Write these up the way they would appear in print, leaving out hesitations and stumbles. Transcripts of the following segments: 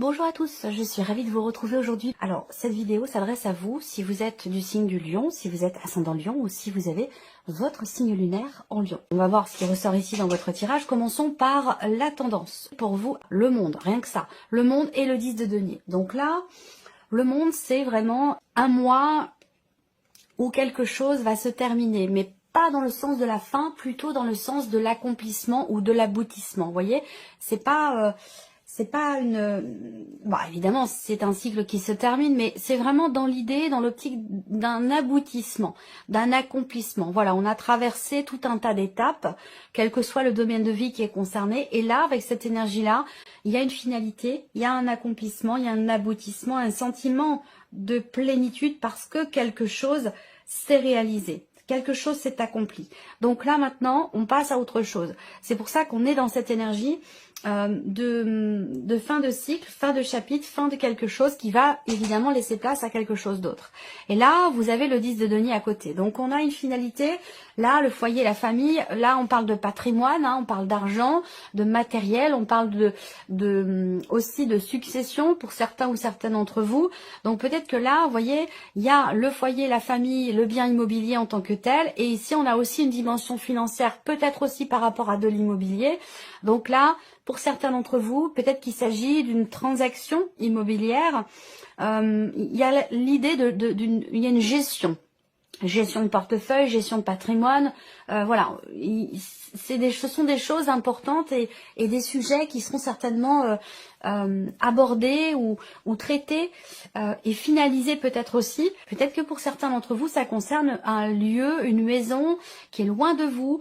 Bonjour à tous, je suis ravie de vous retrouver aujourd'hui. Alors, cette vidéo s'adresse à vous si vous êtes du signe du Lion, si vous êtes ascendant Lion ou si vous avez votre signe lunaire en Lion. On va voir ce qui ressort ici dans votre tirage. Commençons par la tendance. Pour vous, le monde, rien que ça. Le monde et le 10 de denier. Donc là, le monde, c'est vraiment un mois où quelque chose va se terminer, mais pas dans le sens de la fin, plutôt dans le sens de l'accomplissement ou de l'aboutissement. Vous voyez, c'est pas une... Bon, évidemment, c'est un cycle qui se termine, mais c'est vraiment dans l'idée, dans l'optique d'un aboutissement, d'un accomplissement. Voilà, on a traversé tout un tas d'étapes, quel que soit le domaine de vie qui est concerné. Et là, avec cette énergie-là, il y a une finalité, il y a un accomplissement, il y a un aboutissement, un sentiment de plénitude parce que quelque chose s'est réalisé. Quelque chose s'est accompli. Donc là, maintenant, on passe à autre chose. C'est pour ça qu'on est dans cette énergie de fin de cycle, fin de chapitre, fin de quelque chose qui va évidemment laisser place à quelque chose d'autre. Et là, vous avez le 10 de denier à côté. Donc on a une finalité. Là, le foyer, la famille. Là, on parle de patrimoine, hein, on parle d'argent, de matériel, on parle aussi de succession pour certains ou certaines d'entre vous. Donc peut-être que là, vous voyez, il y a le foyer, la famille, le bien immobilier en tant que tel. Et ici, on a aussi une dimension financière, peut-être aussi par rapport à de l'immobilier. Donc là, pour certains d'entre vous, peut-être qu'il s'agit d'une transaction immobilière. Il y a l'idée il y a une gestion de portefeuille, gestion de patrimoine. Voilà, ce sont des choses importantes et des sujets qui seront certainement abordés ou traités et finalisés peut-être aussi. Peut-être que pour certains d'entre vous, ça concerne un lieu, une maison qui est loin de vous,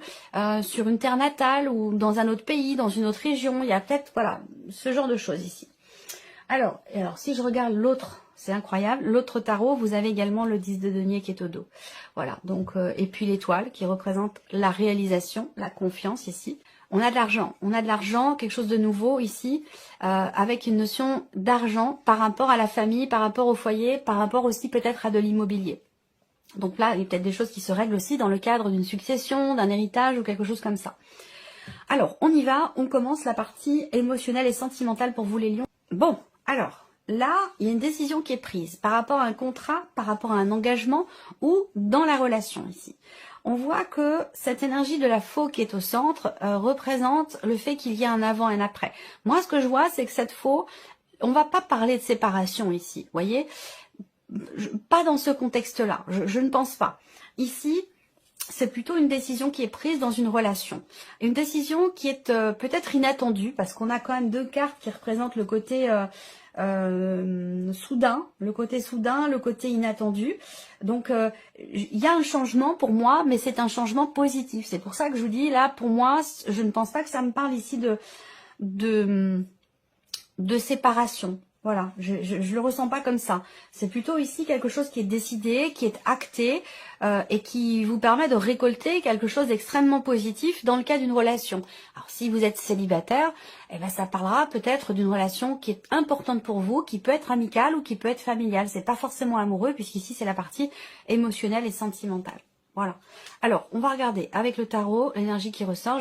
sur une terre natale ou dans un autre pays, dans une autre région. Il y a peut-être, voilà, ce genre de choses ici. Alors, si je regarde l'autre, c'est incroyable, l'autre tarot, vous avez également le 10 de denier qui est au dos. Voilà, donc, et puis l'étoile qui représente la réalisation, la confiance ici. On a de l'argent, quelque chose de nouveau ici, avec une notion d'argent par rapport à la famille, par rapport au foyer, par rapport aussi peut-être à de l'immobilier. Donc là, il y a peut-être des choses qui se règlent aussi dans le cadre d'une succession, d'un héritage ou quelque chose comme ça. Alors, on y va, on commence la partie émotionnelle et sentimentale pour vous les lions. Bon, alors, là, il y a une décision qui est prise par rapport à un contrat, par rapport à un engagement ou dans la relation ici. On voit que cette énergie de la faux qui est au centre représente le fait qu'il y a un avant et un après. Moi, ce que je vois, c'est que cette faux, on va pas parler de séparation ici, voyez, pas dans ce contexte-là, je ne pense pas. Ici, c'est plutôt une décision qui est prise dans une relation. Une décision qui est peut-être inattendue, parce qu'on a quand même deux cartes qui représentent le côté soudain, le côté inattendu. Donc, il y a un changement pour moi, mais c'est un changement positif. C'est pour ça que je vous dis, là, pour moi, je ne pense pas que ça me parle ici de séparation. Voilà, je le ressens pas comme ça. C'est plutôt ici quelque chose qui est décidé, qui est acté et qui vous permet de récolter quelque chose d'extrêmement positif dans le cas d'une relation. Alors si vous êtes célibataire, eh ben ça parlera peut-être d'une relation qui est importante pour vous, qui peut être amicale ou qui peut être familiale. C'est pas forcément amoureux puisqu'ici c'est la partie émotionnelle et sentimentale. Voilà. Alors on va regarder avec le tarot l'énergie qui ressort.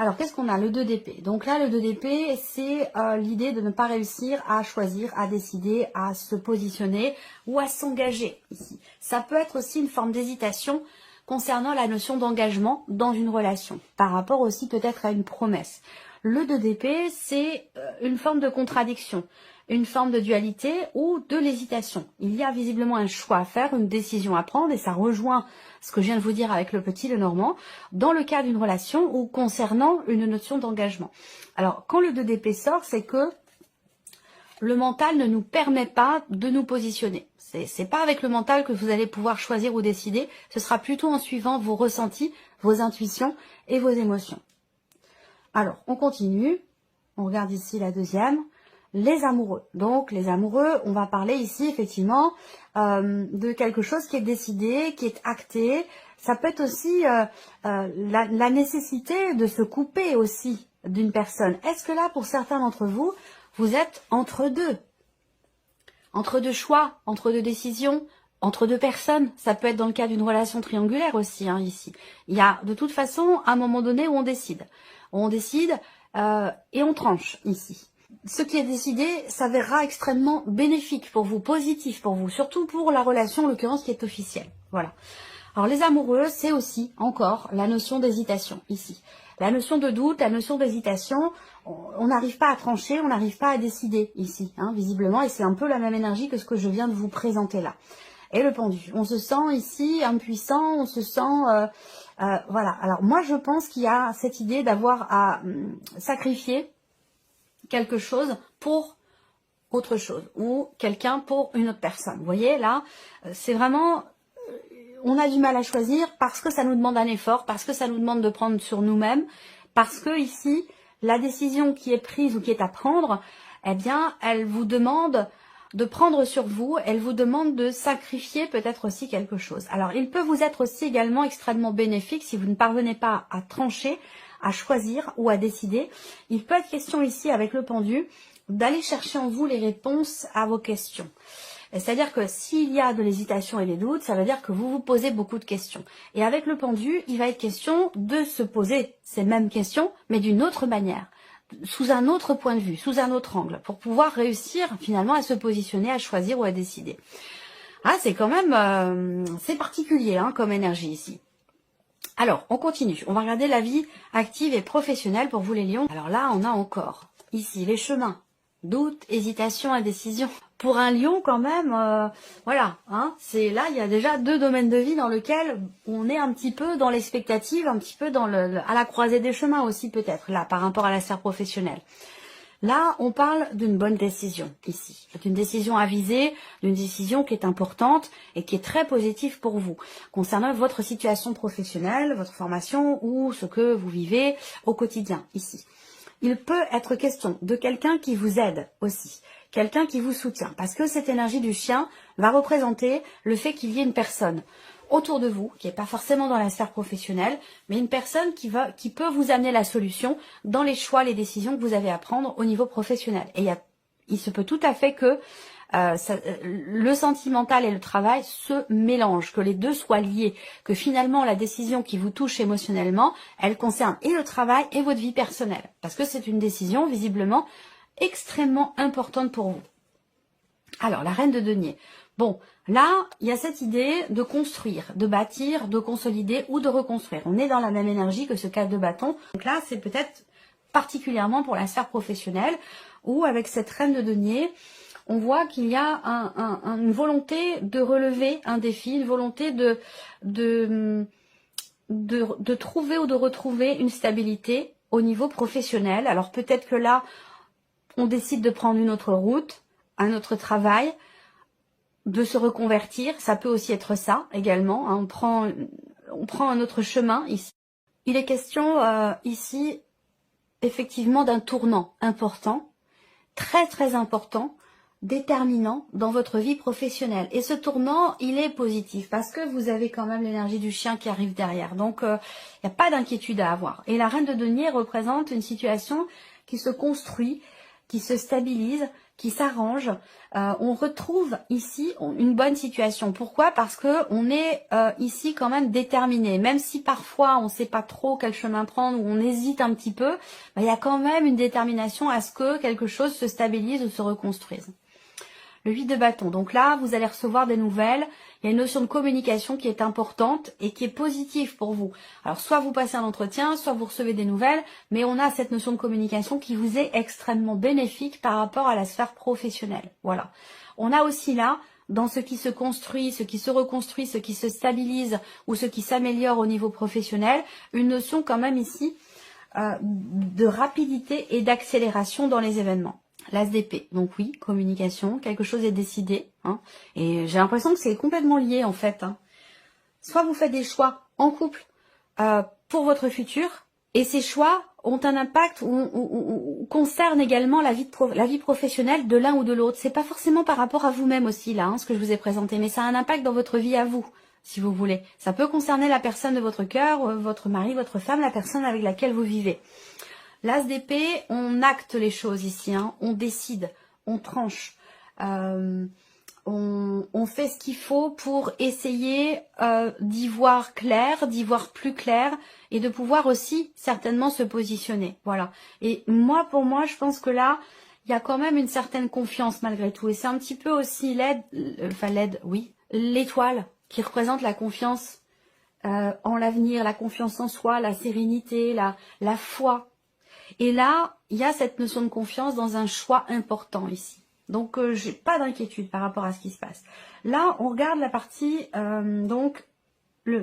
Alors, qu'est-ce qu'on a? Le 2 d'épée. Donc là, le 2 d'épée, c'est l'idée de ne pas réussir à choisir, à décider, à se positionner ou à s'engager ici. Ça peut être aussi une forme d'hésitation concernant la notion d'engagement dans une relation, par rapport aussi peut-être à une promesse. Le 2 d'épée, c'est une forme de contradiction, une forme de dualité ou de l'hésitation. Il y a visiblement un choix à faire, une décision à prendre, et ça rejoint ce que je viens de vous dire avec le petit, le normand, dans le cas d'une relation ou concernant une notion d'engagement. Alors, quand le 2 d'épée sort, c'est que le mental ne nous permet pas de nous positionner. C'est pas avec le mental que vous allez pouvoir choisir ou décider, ce sera plutôt en suivant vos ressentis, vos intuitions et vos émotions. Alors, on continue, on regarde ici la deuxième. Les amoureux. Donc, les amoureux, on va parler ici, effectivement, de quelque chose qui est décidé, qui est acté. Ça peut être aussi la nécessité de se couper aussi d'une personne. Est-ce que là, pour certains d'entre vous, vous êtes entre deux choix, entre deux décisions, entre deux personnes? Ça peut être dans le cas d'une relation triangulaire aussi, hein, ici. Il y a de toute façon un moment donné où on décide. On décide et on tranche ici. Ce qui est décidé s'avérera extrêmement bénéfique pour vous, positif pour vous, surtout pour la relation, en l'occurrence, qui est officielle. Voilà. Alors les amoureux, c'est aussi, encore, la notion d'hésitation, ici. La notion de doute, la notion d'hésitation, on n'arrive pas à trancher, on n'arrive pas à décider, ici, hein, visiblement, et c'est un peu la même énergie que ce que je viens de vous présenter là. Et le pendu, on se sent ici impuissant, on se sent... voilà, alors moi je pense qu'il y a cette idée d'avoir à sacrifier quelque chose pour autre chose, ou quelqu'un pour une autre personne. Vous voyez, là, c'est vraiment... On a du mal à choisir parce que ça nous demande un effort, parce que ça nous demande de prendre sur nous-mêmes, parce que ici, la décision qui est prise ou qui est à prendre, eh bien, elle vous demande de prendre sur vous, elle vous demande de sacrifier peut-être aussi quelque chose. Alors, il peut vous être aussi également extrêmement bénéfique si vous ne parvenez pas à trancher, à choisir ou à décider. Il peut être question ici, avec le pendu, d'aller chercher en vous les réponses à vos questions. C'est-à-dire que s'il y a de l'hésitation et des doutes, ça veut dire que vous vous posez beaucoup de questions. Et avec le pendu, il va être question de se poser ces mêmes questions, mais d'une autre manière, sous un autre point de vue, sous un autre angle, pour pouvoir réussir finalement à se positionner, à choisir ou à décider. Ah, c'est quand même, c'est particulier hein, comme énergie ici. Alors, on continue. On va regarder la vie active et professionnelle pour vous les lions. Alors là, on a encore, ici, les chemins. Doute, hésitation, indécision. Pour un lion, quand même, voilà, hein, c'est là, il y a déjà deux domaines de vie dans lesquels on est un petit peu dans l'expectative, un petit peu dans à la croisée des chemins aussi peut-être, là, par rapport à la sphère professionnelle. Là, on parle d'une bonne décision, ici. D'une décision avisée, d'une décision qui est importante et qui est très positive pour vous, concernant votre situation professionnelle, votre formation ou ce que vous vivez au quotidien, ici. Il peut être question de quelqu'un qui vous aide aussi, quelqu'un qui vous soutient, parce que cette énergie du chien va représenter le fait qu'il y ait une personne autour de vous, qui n'est pas forcément dans la sphère professionnelle, mais une personne qui peut vous amener la solution dans les choix, les décisions que vous avez à prendre au niveau professionnel. Et il se peut tout à fait que le sentimental et le travail se mélangent, que les deux soient liés, que finalement la décision qui vous touche émotionnellement, elle concerne et le travail et votre vie personnelle. Parce que c'est une décision visiblement extrêmement importante pour vous. Alors, la reine de denier. Bon, là, il y a cette idée de construire, de bâtir, de consolider ou de reconstruire. On est dans la même énergie que ce 4 de bâton. Donc là, c'est peut-être particulièrement pour la sphère professionnelle, où avec cette reine de denier, on voit qu'il y a une volonté de relever un défi, une volonté de trouver ou de retrouver une stabilité au niveau professionnel. Alors peut-être que là, on décide de prendre une autre route, un autre travail, de se reconvertir. Ça peut aussi être ça également. Hein. On prend un autre chemin ici. Il est question ici effectivement d'un tournant important, très très important, déterminant dans votre vie professionnelle. Et ce tournant, il est positif parce que vous avez quand même l'énergie du chien qui arrive derrière. Donc, il n'y a pas d'inquiétude à avoir. Et la reine de denier représente une situation qui se construit, qui se stabilise, qui s'arrange. On retrouve ici une bonne situation. Pourquoi? Parce que on est ici quand même déterminé. Même si parfois on ne sait pas trop quel chemin prendre ou on hésite un petit peu, il y a quand même une détermination à ce que quelque chose se stabilise ou se reconstruise. Le 8 de bâton. Donc là, vous allez recevoir des nouvelles. Il y a une notion de communication qui est importante et qui est positive pour vous. Alors, soit vous passez un entretien, soit vous recevez des nouvelles, mais on a cette notion de communication qui vous est extrêmement bénéfique par rapport à la sphère professionnelle. Voilà. On a aussi là, dans ce qui se construit, ce qui se reconstruit, ce qui se stabilise ou ce qui s'améliore au niveau professionnel, une notion quand même ici de rapidité et d'accélération dans les événements. L'as d'épée, donc oui, communication, quelque chose est décidé, hein, et j'ai l'impression que c'est complètement lié en fait. Hein. Soit vous faites des choix en couple pour votre futur, et ces choix ont un impact ou concernent également la vie professionnelle de l'un ou de l'autre. C'est pas forcément par rapport à vous-même aussi là, hein, ce que je vous ai présenté, mais ça a un impact dans votre vie à vous, si vous voulez. Ça peut concerner la personne de votre cœur, votre mari, votre femme, la personne avec laquelle vous vivez. L'as d'épée, on acte les choses ici, hein, on décide, on tranche, on fait ce qu'il faut pour essayer d'y voir clair, d'y voir plus clair et de pouvoir aussi certainement se positionner. Voilà. Et moi, pour moi, je pense que là, il y a quand même une certaine confiance malgré tout. Et c'est un petit peu aussi l'aide, enfin l'aide, oui, l'étoile qui représente la confiance en l'avenir, la confiance en soi, la sérénité, la foi. Et là, il y a cette notion de confiance dans un choix important ici. Donc, j'ai pas d'inquiétude par rapport à ce qui se passe. Là, on regarde la partie, donc,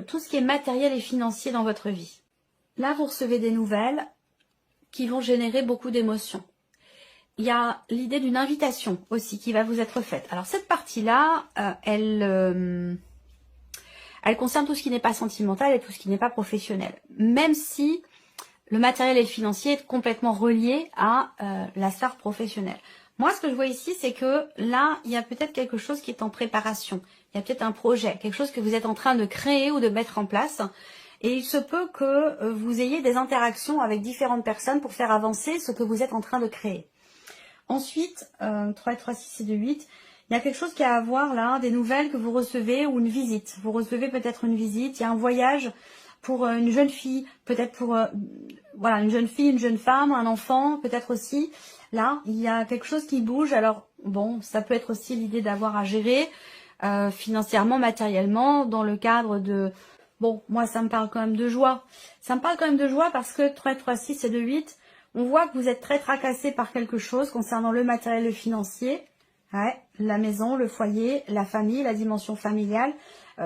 tout ce qui est matériel et financier dans votre vie. Là, vous recevez des nouvelles qui vont générer beaucoup d'émotions. Il y a l'idée d'une invitation aussi qui va vous être faite. Alors, cette partie-là, elle concerne tout ce qui n'est pas sentimental et tout ce qui n'est pas professionnel. Même si le matériel et le financier est complètement relié à la sphère professionnelle. Moi, ce que je vois ici, c'est que là, il y a peut-être quelque chose qui est en préparation. Il y a peut-être un projet, quelque chose que vous êtes en train de créer ou de mettre en place. Et il se peut que vous ayez des interactions avec différentes personnes pour faire avancer ce que vous êtes en train de créer. Ensuite, 3, 3, 6 et 2, 8, il y a quelque chose qui a à voir là, des nouvelles que vous recevez ou une visite. Vous recevez peut-être une visite, il y a un voyage pour une jeune fille, peut-être pour voilà, une jeune fille, une jeune femme, un enfant, peut-être aussi. Là, il y a quelque chose qui bouge. Alors, bon, ça peut être aussi l'idée d'avoir à gérer financièrement, matériellement, dans le cadre de... Bon, moi, ça me parle quand même de joie. Ça me parle quand même de joie parce que 3, 3, 6 et 2, 8, on voit que vous êtes très tracassé par quelque chose concernant le matériel, le financier. Ouais, la maison, le foyer, la famille, la dimension familiale,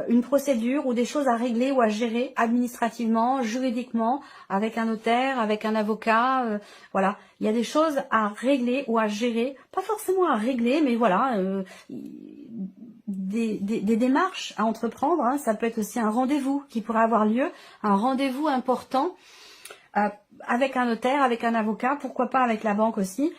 une procédure ou des choses à régler ou à gérer administrativement, juridiquement, avec un notaire, avec un avocat, voilà. Il y a des choses à régler ou à gérer, pas forcément à régler, mais voilà, des démarches à entreprendre. Hein. Ça peut être aussi un rendez-vous qui pourrait avoir lieu, un rendez-vous important. Avec un notaire, avec un avocat, pourquoi pas avec la banque aussi,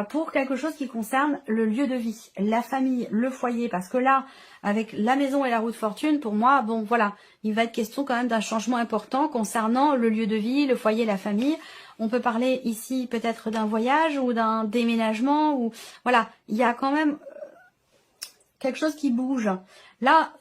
pour quelque chose qui concerne le lieu de vie, la famille, le foyer, parce que là, avec la maison et la roue de fortune, pour moi, bon voilà, il va être question quand même d'un changement important concernant le lieu de vie, le foyer, la famille. On peut parler ici peut-être d'un voyage ou d'un déménagement, ou voilà, il y a quand même quelque chose qui bouge. Là,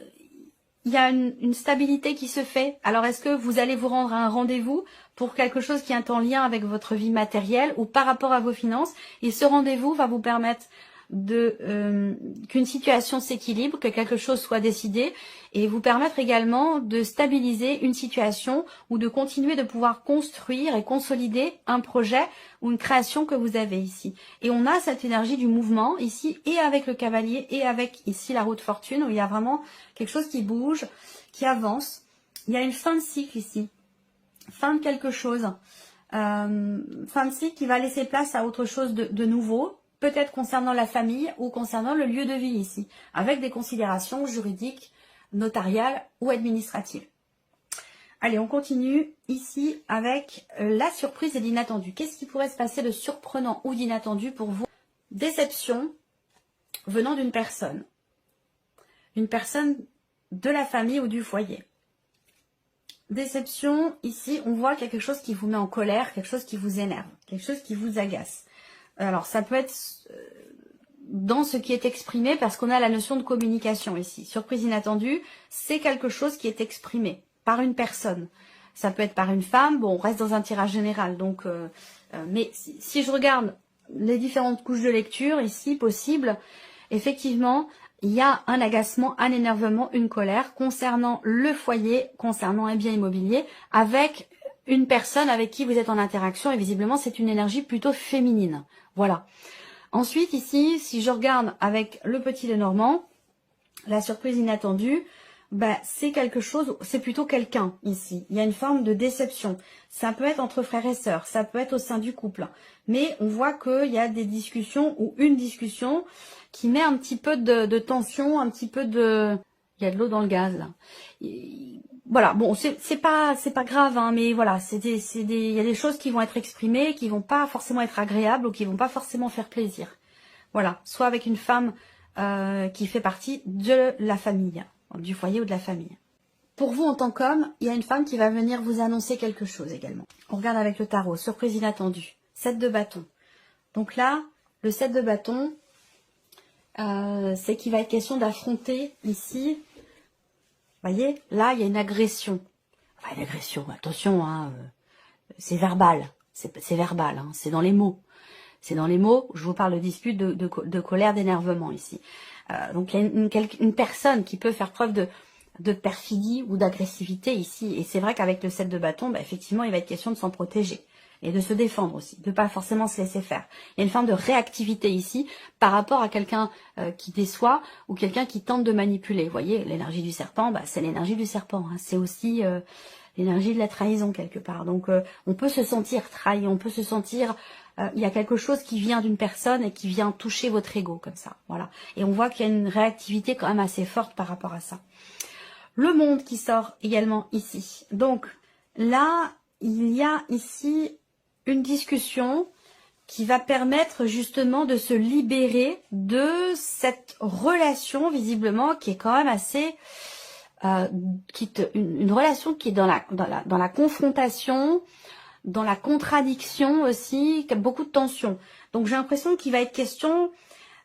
il y a une stabilité qui se fait. Alors, est-ce que vous allez vous rendre à un rendez-vous pour quelque chose qui est en lien avec votre vie matérielle ou par rapport à vos finances? Et ce rendez-vous va vous permettre qu'une situation s'équilibre, que quelque chose soit décidé et vous permettre également de stabiliser une situation ou de continuer de pouvoir construire et consolider un projet ou une création que vous avez ici. Et on a cette énergie du mouvement ici et avec le cavalier et avec ici la roue de fortune où il y a vraiment quelque chose qui bouge, qui avance. Il y a une fin de cycle ici, fin de quelque chose, fin de cycle qui va laisser place à autre chose de nouveau, peut-être concernant la famille ou concernant le lieu de vie ici, avec des considérations juridiques, notariales ou administratives. Allez, on continue ici avec la surprise et l'inattendu. Qu'est-ce qui pourrait se passer de surprenant ou d'inattendu pour vous? Déception venant d'une personne de la famille ou du foyer. Déception, ici, on voit qu'il y a quelque chose qui vous met en colère, quelque chose qui vous énerve, quelque chose qui vous agace. Alors, ça peut être dans ce qui est exprimé, parce qu'on a la notion de communication ici. Surprise inattendue, c'est quelque chose qui est exprimé par une personne. Ça peut être par une femme, bon, on reste dans un tirage général. Donc, mais si je regarde les différentes couches de lecture ici possibles, effectivement, il y a un agacement, un énervement, une colère concernant le foyer, concernant un bien immobilier, avec une personne avec qui vous êtes en interaction, et visiblement c'est une énergie plutôt féminine. Voilà. Ensuite ici, si je regarde avec le petit Lenormand, la surprise inattendue, ben, c'est quelque chose, c'est plutôt quelqu'un ici. Il y a une forme de déception. Ça peut être entre frères et sœurs, ça peut être au sein du couple. Mais on voit qu'il y a des discussions ou une discussion qui met un petit peu de tension, un petit peu de... Il y a de l'eau dans le gaz là. Voilà, bon, c'est pas grave, hein, mais voilà, il y a des choses qui vont être exprimées, qui vont pas forcément être agréables ou qui vont pas forcément faire plaisir. Voilà, soit avec une femme qui fait partie de la famille, du foyer ou de la famille. Pour vous en tant qu'homme, il y a une femme qui va venir vous annoncer quelque chose également. On regarde avec le tarot, surprise inattendue, 7 de bâton. Donc là, le 7 de bâton, c'est qu'il va être question d'affronter ici. Vous voyez, là, il y a une agression. Enfin, une agression, attention, hein, c'est verbal. C'est verbal, hein, c'est dans les mots. C'est dans les mots, je vous parle de dispute, de colère, d'énervement ici. Donc il y a une personne qui peut faire preuve de perfidie ou d'agressivité ici. Et c'est vrai qu'avec le 7 de bâton, bah, effectivement, il va être question de s'en protéger. Et de se défendre aussi, de pas forcément se laisser faire. Il y a une forme de réactivité ici par rapport à quelqu'un qui déçoit ou quelqu'un qui tente de manipuler. Vous voyez, l'énergie du serpent, bah, c'est l'énergie du serpent. Hein. C'est aussi l'énergie de la trahison quelque part. Donc on peut se sentir trahi, on peut se sentir... il y a quelque chose qui vient d'une personne et qui vient toucher votre ego comme ça. Voilà. Et on voit qu'il y a une réactivité quand même assez forte par rapport à ça. Le monde qui sort également ici. Donc là, il y a ici une discussion qui va permettre justement de se libérer de cette relation visiblement qui est quand même assez une relation qui est dans la confrontation, dans la contradiction aussi, qui a beaucoup de tension. Donc j'ai l'impression qu'il va être question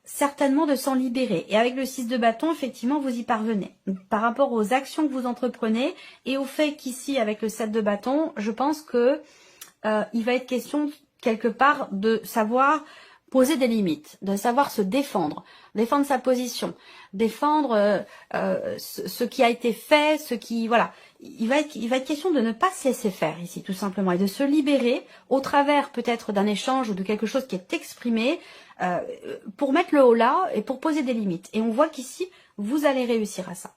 certainement de s'en libérer. Et avec le 6 de bâton, effectivement, vous y parvenez. Par rapport aux actions que vous entreprenez et au fait qu'ici, avec le 7 de bâton, je pense que il va être question quelque part de savoir poser des limites, de savoir se défendre, défendre sa position, défendre ce qui a été fait, ce qui voilà. Il va être question de ne pas se laisser faire ici, tout simplement, et de se libérer au travers peut-être d'un échange ou de quelque chose qui est exprimé pour mettre le haut là et pour poser des limites. Et on voit qu'ici, vous allez réussir à ça.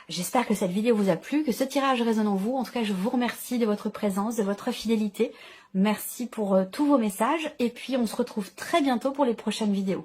J'espère que cette vidéo vous a plu, que ce tirage résonne en vous. En tout cas, je vous remercie de votre présence, de votre fidélité. Merci pour tous vos messages. Et puis, on se retrouve très bientôt pour les prochaines vidéos.